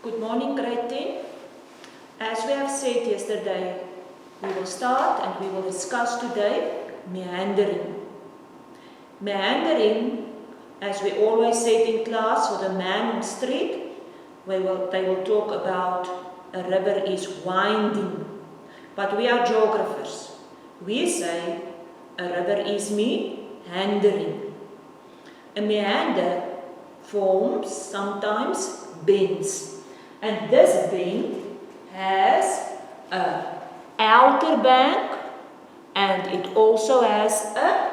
Good morning, grade 10. As we have said yesterday, we will start and we will discuss today meandering. Meandering, as we always said in class for the man on the street, they will talk about a river is winding. But we are geographers. We say a river is meandering. A meander forms sometimes bends. And this bend has an outer bank and it also has an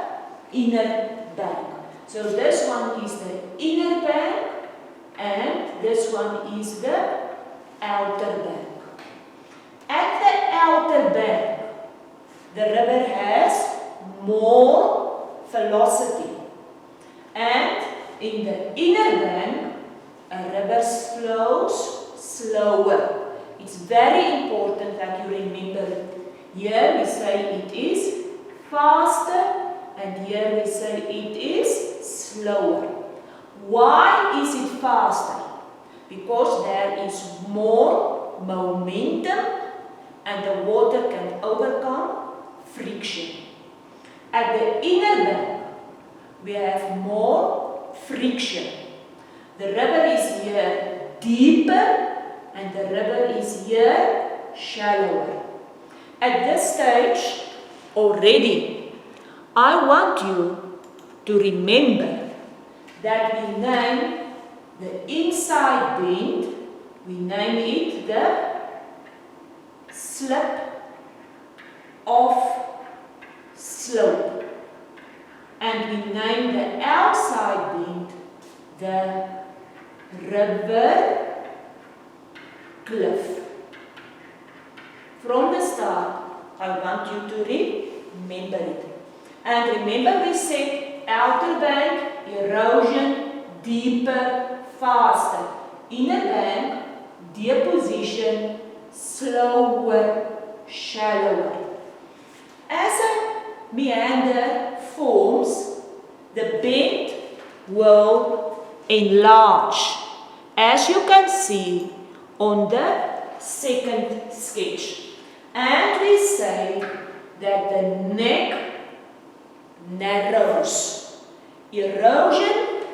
inner bank. So this one is the inner bank and this one is the outer bank. At the outer bank, the river has more velocity. And in the inner bank, a river flows slower. It's very important that you remember it. Here we say it is faster and here we say it is slower. Why is it faster? Because there is more momentum and the water can overcome friction. At the inner bank, we have more friction. The river is here deeper and the river is here shallower. At this stage already, I want you to remember that we name the inside bend, we name it the slip of slope. And we name the outside bend the river cliff. From the start, I want you to remember it. And remember we said outer bank, erosion, deeper, faster. Inner bank, deposition, slower, shallower. As a meander forms, the bend will enlarge. As you can see on the second sketch. And we say that the neck narrows. Erosion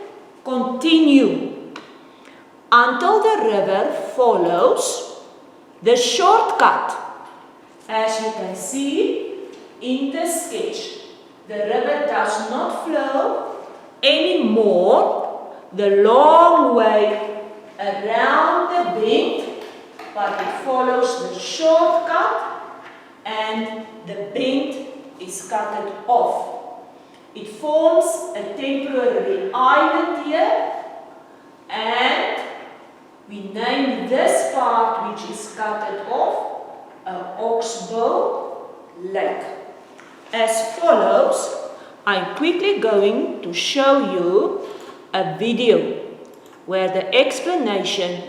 continue until the river follows the shortcut. As you can see in the sketch, the river does not flow anymore the long way around the bend, but it follows the shortcut and the bend is cut off. It forms a temporary island here and we name this part which is cut off an Oxbow Lake. As follows, I'm quickly going to show you a video where the explanation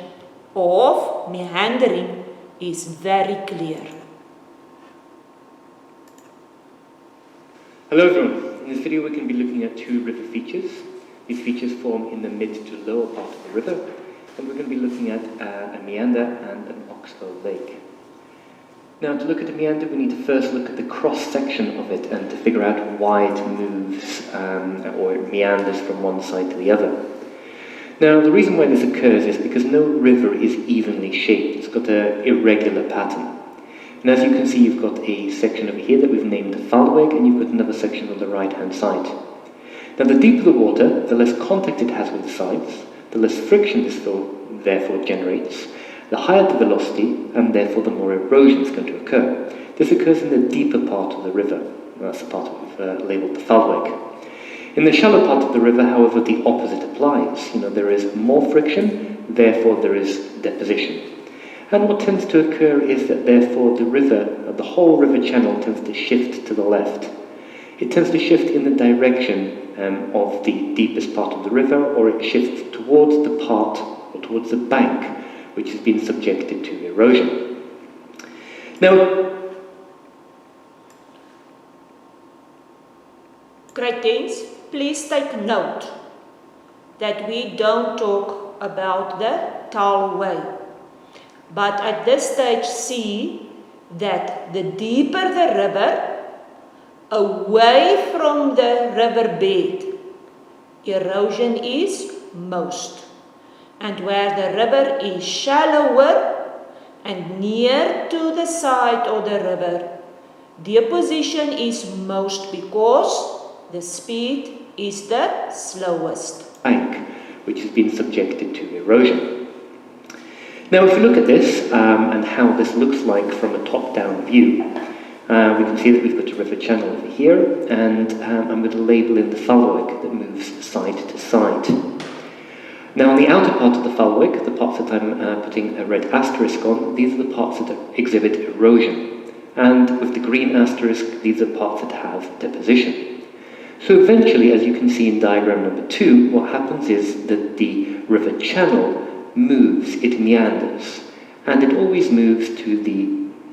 of meandering is very clear. Hello everyone, in this video we're going to be looking at two river features. These features form in the mid to lower part of the river, and we're going to be looking at a meander and an oxbow lake. Now, to look at a meander, we need to first look at the cross-section of it and to figure out why it moves or it meanders from one side to the other. Now, the reason why this occurs is because no river is evenly shaped. It's got an irregular pattern. And as you can see, you've got a section over here that we've named the Fallweg, and you've got another section on the right-hand side. Now, the deeper the water, the less contact it has with the sides, the less friction this therefore generates, the higher the velocity, and therefore the more erosion is going to occur. This occurs in the deeper part of the river. That's the part that we've labelled the Fallweg. In the shallow part of the river, however, the opposite applies. There is more friction, therefore there is deposition. And what tends to occur is that therefore the whole river channel tends to shift to the left. It tends to shift in the direction of the deepest part of the river, or it shifts towards the part, or towards the bank, which has been subjected to erosion. Now, Grade 10s, please take note that we don't talk about the tallway. But at this stage, see that the deeper the river, away from the riverbed, erosion is most. And where the river is shallower and near to the side of the river, deposition is most because the speed is the slowest. Bank, which has been subjected to erosion. Now, if we look at this and how this looks like from a top-down view, we can see that we've got a river channel over here, and I'm going to label in the Falwick that moves side to side. Now, on the outer part of the Falwick, the parts that I'm putting a red asterisk on, these are the parts that exhibit erosion. And with the green asterisk, these are parts that have deposition. So eventually, as you can see in diagram number 2, what happens is that the river channel moves, it meanders, and it always moves to the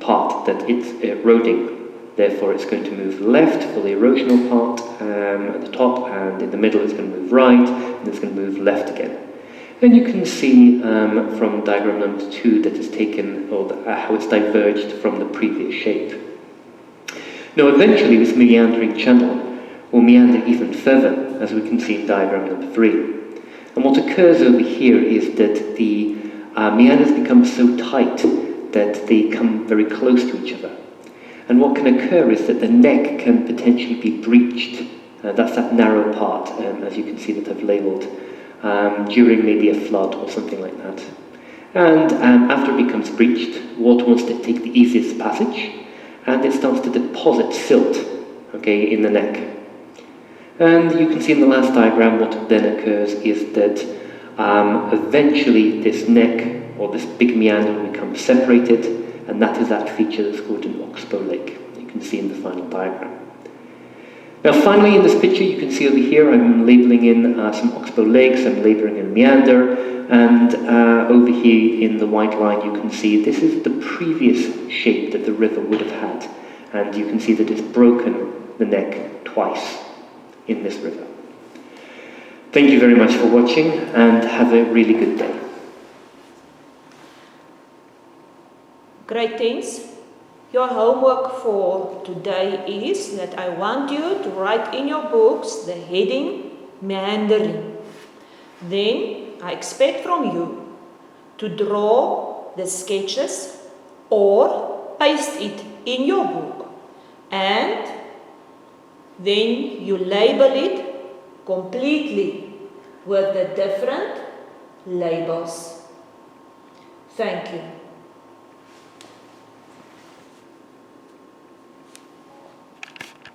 part that it's eroding. Therefore, it's going to move left for the erosional part at the top, and in the middle it's going to move right, and it's going to move left again. And you can see from diagram number 2 that it's taken, or how it's diverged from the previous shape. Now, eventually this meandering channel will meander even further, as we can see in diagram number 3. And what occurs over here is that the meanders become so tight that they come very close to each other. And what can occur is that the neck can potentially be breached. That's that narrow part, as you can see that I've labelled, during maybe a flood or something like that. And after it becomes breached, water wants to take the easiest passage, and it starts to deposit silt, okay, in the neck. And you can see in the last diagram what then occurs is that eventually this neck, or this big meander, will become separated, and that is that feature that's called an oxbow lake. You can see in the final diagram. Now finally in this picture you can see over here I'm labelling in some oxbow lakes, I'm labelling in meander, and over here in the white line you can see this is the previous shape that the river would have had, and you can see that it's broken the neck twice in this river. Thank you very much for watching, and have a really good day. Great, thanks. Your homework for today is that I want you to write in your books the heading Meandering. Then I expect from you to draw the sketches or paste it in your book, and then you label it completely with the different labels. Thank you.